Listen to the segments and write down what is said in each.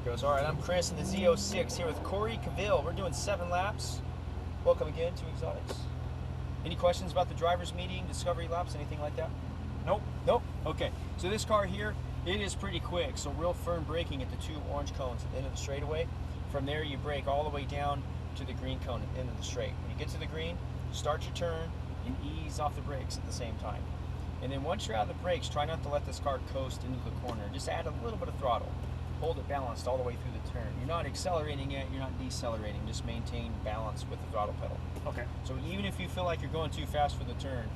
goes. All right, I'm Chris in the Z06 here with Corey Cavill. We're doing 7 laps. Welcome again to Exotics. Any questions about the driver's meeting, discovery laps, anything like that? Nope. Nope? Okay. So this car here, it is pretty quick. So real firm braking at the 2 orange cones at the end of the straightaway. From there, you brake all the way down to the green cone at the end of the straight. When you get to the green, start your turn and ease off the brakes at the same time. And then once you're out of the brakes, try not to let this car coast into the corner. Just add a little bit of throttle. Hold it balanced all the way through the turn. You're not accelerating it, you're not decelerating. Just maintain balance with the throttle pedal. Okay. So even if you feel like you're going too fast for the turn,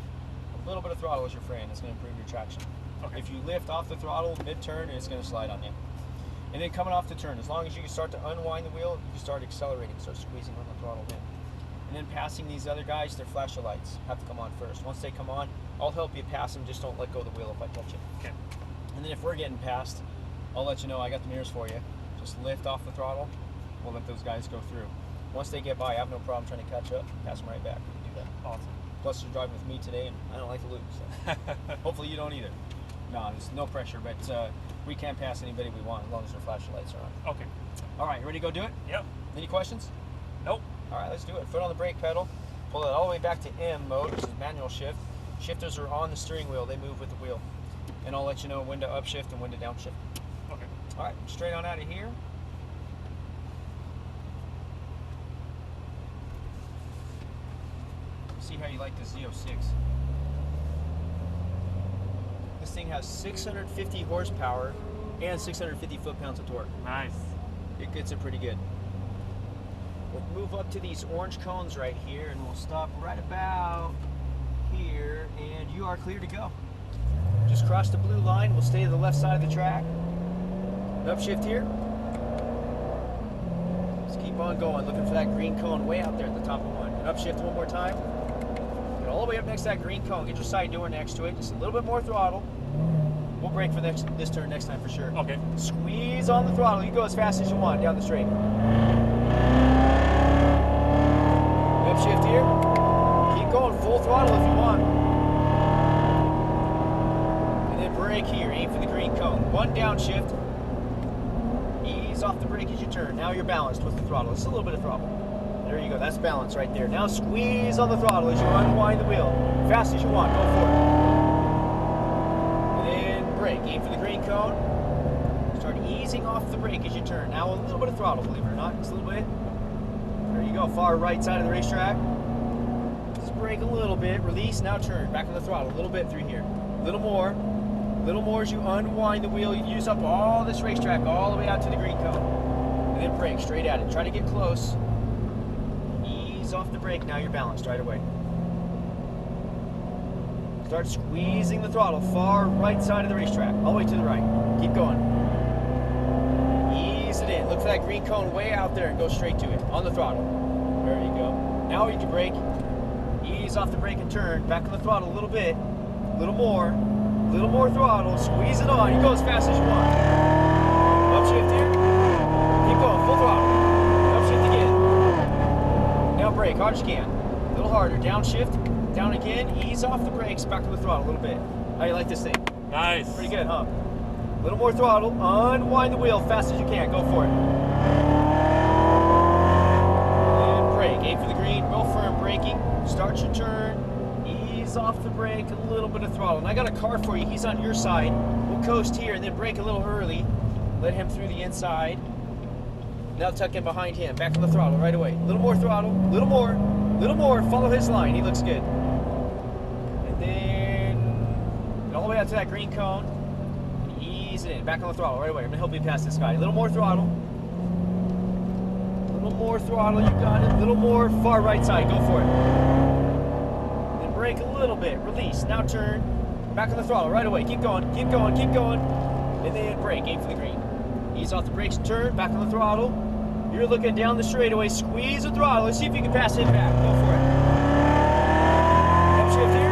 a little bit of throttle is your friend. It's going to improve your traction. Okay. If you lift off the throttle mid-turn, it's going to slide on you. And then coming off the turn, as long as you can start to unwind the wheel, you can start accelerating, start squeezing on the throttle in. And then passing these other guys, their flasher lights have to come on first. Once they come on, I'll help you pass them. Just don't let go of the wheel if I touch it. Okay. And then if we're getting passed, I'll let you know I got the mirrors for you. Just lift off the throttle. We'll let those guys go through. Once they get by, I have no problem trying to catch up. Pass them right back. We can do that. Awesome. Plus, you're driving with me today, and I don't like to lose. So. Hopefully, you don't either. No, there's no pressure, but we can pass anybody we want as long as their flashing lights are on. Okay. All right, you ready to go do it? Yep. Any questions? Nope. All right, let's do it. Foot on the brake pedal. Pull it all the way back to M mode, which is manual shift. Shifters are on the steering wheel. They move with the wheel. And I'll let you know when to upshift and when to downshift. Okay. All right, straight on out of here. See how you like the Z06. This thing has 650 horsepower and 650 foot-pounds of torque. Nice. It gets it pretty good. We'll move up to these orange cones right here, and we'll stop right about here, and you are clear to go. Just cross the blue line. We'll stay to the left side of the track. Upshift here. Just keep on going, looking for that green cone way out there at the top of one. And upshift one more time. Get all the way up next to that green cone. Get your side door next to it. Just a little bit more throttle. We'll brake for this turn next time for sure. Okay. Squeeze on the throttle. You go as fast as you want down the straight. Upshift here. Keep going full throttle if you want. And then brake here. Aim for the green cone. One downshift. Ease off the brake as you turn. Now you're balanced with the throttle. Just a little bit of throttle. There you go. That's balance right there. Now squeeze on the throttle as you unwind the wheel. Fast as you want. Go for it. And then brake. Aim for the green cone. Start easing off the brake as you turn. Now a little bit of throttle, believe it or not. Just a little bit. There you go. Far right side of the racetrack. Just brake a little bit. Release. Now turn. Back on the throttle. A little bit through here. A little more. A little more as you unwind the wheel. You use up all this racetrack all the way out to the green cone. And then brake straight at it. Try to get close. Ease off the brake. Now you're balanced right away. Start squeezing the throttle. Far right side of the racetrack. All the way to the right. Keep going. Ease it in. Look for that green cone way out there and go straight to it. On the throttle. There you go. Now you can brake. Ease off the brake and turn. Back on the throttle a little bit. A little more. A little more throttle. Squeeze it on. You go as fast as you want. Upshift here. Keep going. Full throttle. Upshift again. Now brake. Hard as you can. A little harder. Downshift. Down again. Ease off the brakes. Back on the throttle a little bit. How you like this thing? Nice. Pretty good, huh? A little more throttle. Unwind the wheel fast as you can. Go for it. And brake. Aim for the green. Real firm braking. Start your turn. Ease off the brake. A little bit of throttle. And I got a car for you. He's on your side. We'll coast here and then brake a little early. Let him through the inside. Now tuck in behind him. Back on the throttle right away. A little more throttle. A little more. A little more. Follow his line. He looks good. And then get all the way out to that green cone. Ease it in. Back on the throttle right away. I'm going to help you pass this guy. A little more throttle. A little more throttle. You got it. A little more. Far right side. Go for it. Then brake a little bit. Release. Now turn. Back on the throttle right away. Keep going. Keep going. Keep going. And then brake. Aim for the green. Ease off the brakes. Turn. Back on the throttle. You're looking down the straightaway. Squeeze the throttle. Let's see if you can pass him back. Go for it. Upshift here.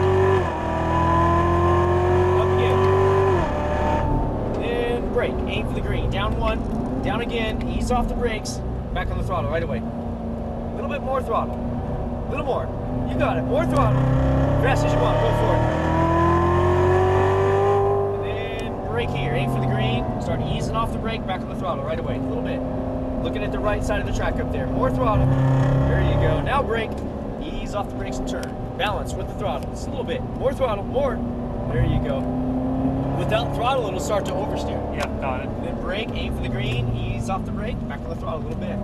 Brake, aim for the green. Down one, down again, ease off the brakes, back on the throttle right away. A little bit more throttle. A little more. You got it. More throttle. Fast as you want. Go for it. And then brake here. Aim for the green. Start easing off the brake. Back on the throttle right away. A little bit. Looking at the right side of the track up there. More throttle. There you go. Now brake. Ease off the brakes and turn. Balance with the throttle. Just a little bit. More throttle. More. There you go. Without throttle, it'll start to oversteer. Yeah, got it. Then brake. Aim for the green. Ease off the brake. Back on the throttle a little bit.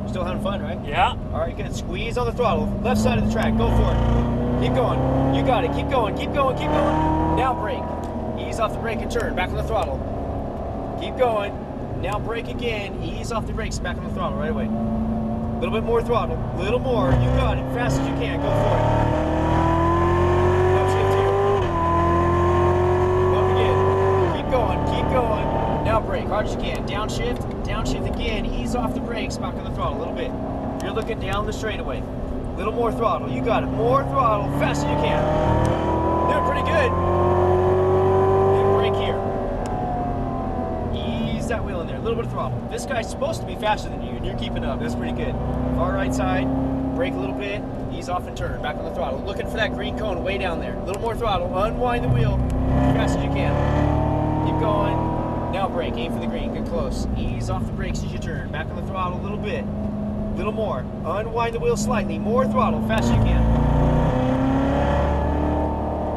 Still having fun, right? Yeah. All right, good. Squeeze on the throttle. Left side of the track. Go for it. Keep going. You got it. Keep going. Keep going. Keep going. Now brake. Ease off the brake and turn. Back on the throttle. Keep going. Now brake again. Ease off the brakes. Back on the throttle right away. A little bit more throttle. A little more. You got it. Fast as you can. Go for it. Upshift here. Up again. Keep going. Keep going. Now brake. Hard as you can. Downshift. Downshift again. Ease off the brakes. Back on the throttle a little bit. You're looking down the straightaway. A little more throttle. You got it. More throttle. Fast as you can. Doing pretty good. Then brake here. Ease that wheel in there. A little bit of throttle. This guy's supposed to be faster than you, and you're keeping up. That's pretty good. Far right side. Brake a little bit. Ease off and turn. Back on the throttle. Looking for that green cone way down there. A little more throttle. Unwind the wheel. Fast as you can. Keep going. Now brake. Aim for the green. Get close. Ease off the brakes as you turn. Back on the throttle a little bit. A little more. Unwind the wheel slightly. More throttle. Fast as you can.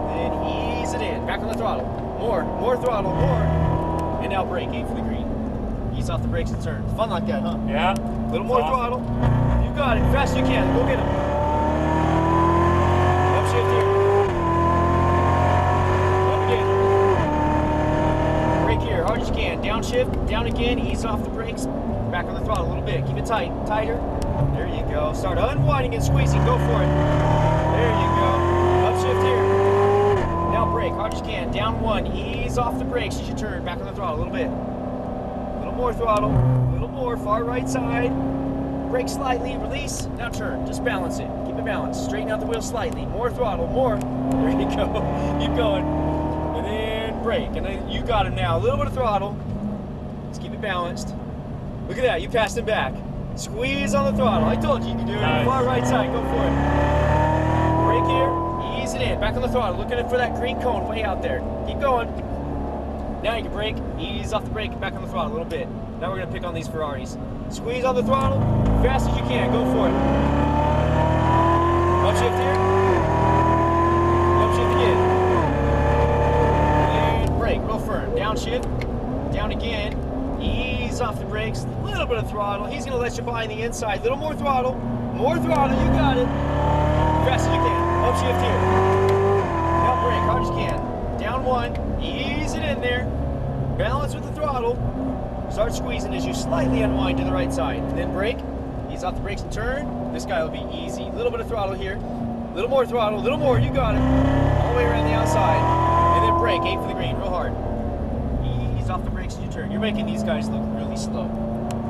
Then ease it in. Back on the throttle. More throttle. More. And now brake. Aim for the green. Ease off the brakes and turn. Fun like that, huh? Yeah. A little more throttle. You got it. Fast as you can. Go get him. Upshift here. Up again. Brake here. Hard as you can. Downshift. Down again. Ease off the brakes. Back on the throttle a little bit. Keep it tight. Tighter. There you go. Start unwinding and squeezing. Go for it. There you go. Upshift here. Now brake. Hard as you can. Down one. Ease off the brakes as you turn. Back on the throttle a little bit. A little more throttle. A little more. Far right side. Brake slightly. Release. Now turn. Just balance it. Keep it balanced. Straighten out the wheel slightly. More throttle. More. There you go. Keep going. And then brake. And then you got it now. A little bit of throttle. Just keep it balanced. Look at that, you passed him back. Squeeze on the throttle. I told you could do it. Nice. Far right side, go for it. Brake here, ease it in. Back on the throttle, looking for that green cone way out there. Keep going. Now you can brake, ease off the brake, back on the throttle a little bit. Now we're gonna pick on these Ferraris. Squeeze on the throttle, fast as you can, go for it. Upshift here. Upshift again. And brake, real firm. Downshift, down again. Ease off the brakes, a little bit of throttle. He's gonna let you by on the inside. A little more throttle, you got it. Fast as you can. Upshift here. Now brake, hard as you can. Down one, ease it in there. Balance with the throttle. Start squeezing as you slightly unwind to the right side. And then brake, ease off the brakes and turn. This guy will be easy. A little bit of throttle here. A little more throttle, a little more, you got it. All the way around the outside. And then brake, aim for the green, real hard. Off the brakes as you turn. You're making these guys look really slow.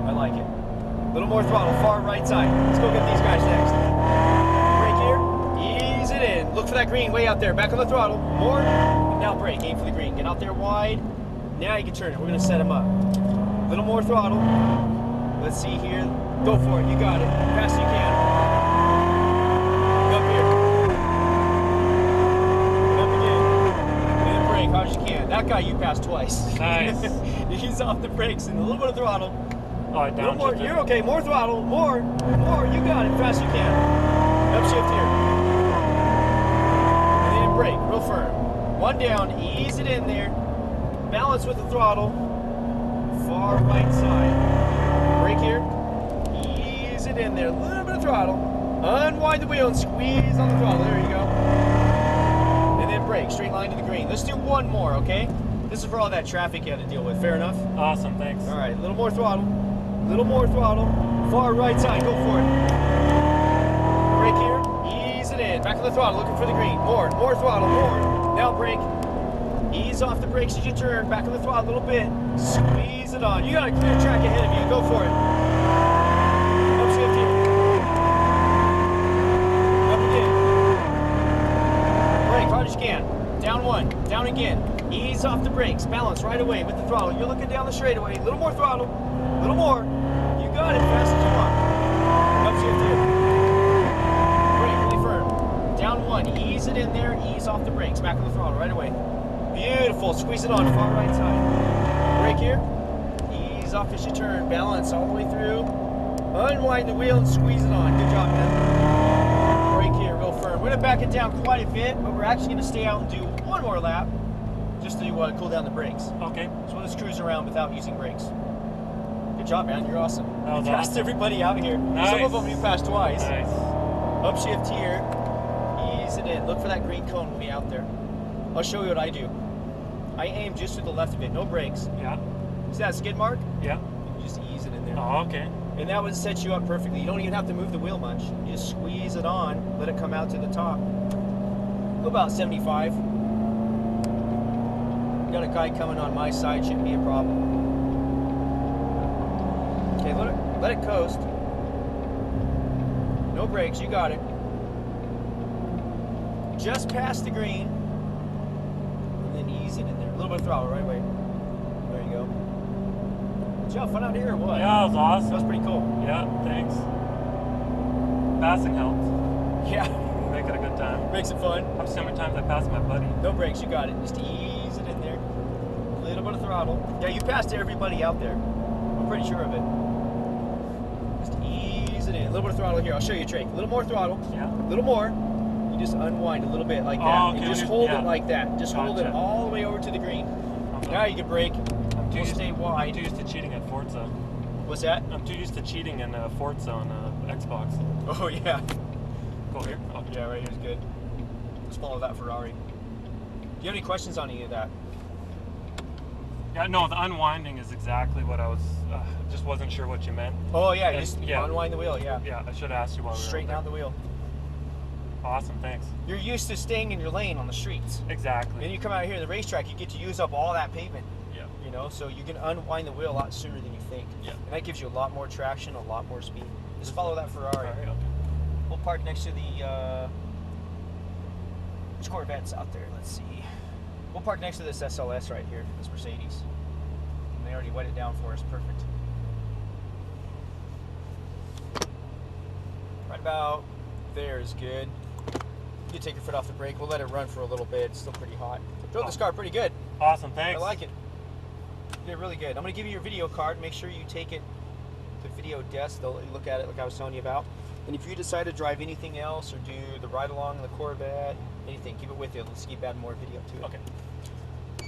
I like it. A little more throttle, far right side. Let's go get these guys next. Brake here, ease it in. Look for that green way out there. Back on the throttle. More. And now brake, aim for the green. Get out there wide. Now you can turn it. We're going to set them up. A little more throttle. Let's see here. Go for it. You got it. Fast as you can. Up here. Hard as you can. That guy you passed twice. Nice. He's off the brakes and a little bit of throttle. Oh, a little more. You're okay. More throttle. More. You got it. Fast as you can. Upshift here. And then brake. Real firm. One down. Ease it in there. Balance with the throttle. Far right side. Brake here. Ease it in there. A little bit of throttle. Unwind the wheel and squeeze on the throttle. There you go. Brake, straight line to the green. Let's do one more, okay? This is for all that traffic you had to deal with. Fair enough? Awesome, thanks. All right, a little more throttle. A little more throttle. Far right side, go for it. Brake here, ease it in. Back on the throttle, looking for the green. More throttle, more. Now brake. Ease off the brakes as you turn. Back on the throttle a little bit. Squeeze it on. You got a clear track ahead of you. Go for it. Upshift here. Hard as you can. Down one. Down again. Ease off the brakes. Balance right away with the throttle. You're looking down the straightaway. A little more throttle. A little more. You got it. Fast as you want. Upshift here. Brake really firm. Down one. Ease it in there. Ease off the brakes. Back on the throttle right away. Beautiful. Squeeze it on, far right side. Brake here. Ease off as you turn. Balance all the way through. Unwind the wheel and squeeze it on. Good job, man. Brake here, real firm. We're going to back it down quite a bit, but we're actually going to stay out and do one more lap just to cool down the brakes. Okay. So we'll just cruise around without using brakes. Good job, man. You're awesome. That was You passed awesome. everybody out here. Nice. Some of them you passed twice. Nice. Upshift here. Ease it in. Look for that green cone when we out there. I'll show you what I do. I aim just to the left of it. No brakes. Yeah. See that skid mark? Yeah. You just ease it in there. Oh, okay. And that would set you up perfectly. You don't even have to move the wheel much. You just squeeze it on, let it come out to the top. Go about 75. Got a guy coming on my side, shouldn't be a problem. Okay, let it coast. No brakes, you got it. Just past the green. And then ease it in there. A little bit of throttle, right away. There you go. Did you have fun out here or what? Yeah, it was awesome. That was pretty cool. Yeah, thanks. Passing helped. Yeah. Make it a good time. Makes it fun. I've seen how many times I passed my buddy. No brakes, you got it. Just ease it in there. A little bit of throttle. Yeah, you passed everybody out there. I'm pretty sure of it. Just ease it in. A little bit of throttle here. I'll show you a trick. A little more throttle. Yeah. A little more. You just unwind a little bit like that. Oh, okay. And just hold Yeah. it like that. Just hold it Gotcha. all the way over to the green. Okay. Now you can brake. I'm too We'll used, stay I'm wide. too used to cheating at Forza. What's that? I'm too used to cheating in Forza on Xbox. Oh, yeah. Go here. Oh, Yeah, right here's good. Let's follow that Ferrari. Do you have any questions on any of that? Yeah, no, the unwinding is exactly what I was. Just wasn't sure what you meant. Oh, yeah, And- just yeah. unwind the wheel, yeah. Yeah, I should have asked you while we were Straighten out out the wheel. there. Awesome, thanks. You're used to staying in your lane on the streets. Exactly. And you come out here to the racetrack, you get to use up all that pavement, Yeah. you know, so you can unwind the wheel a lot sooner than you think. Yeah. And that gives you a lot more traction, a lot more speed. Just follow that Ferrari. Alright, okay. We'll park next to the, which Corvette's out there? Let's see. We'll park next to this SLS right here, this Mercedes. And they already wet it down for us, perfect. Right about there is good. You take your foot off the brake. We'll let it run for a little bit. It's still pretty hot. Drove this car pretty good. Awesome, thanks. I like it. You did really good. I'm going to give you your video card. Make sure you take it to video desk. They'll let you look at it like I was telling you about. And if you decide to drive anything else or do the ride along in the Corvette, anything, keep it with you. Let's keep adding more video to it. Okay.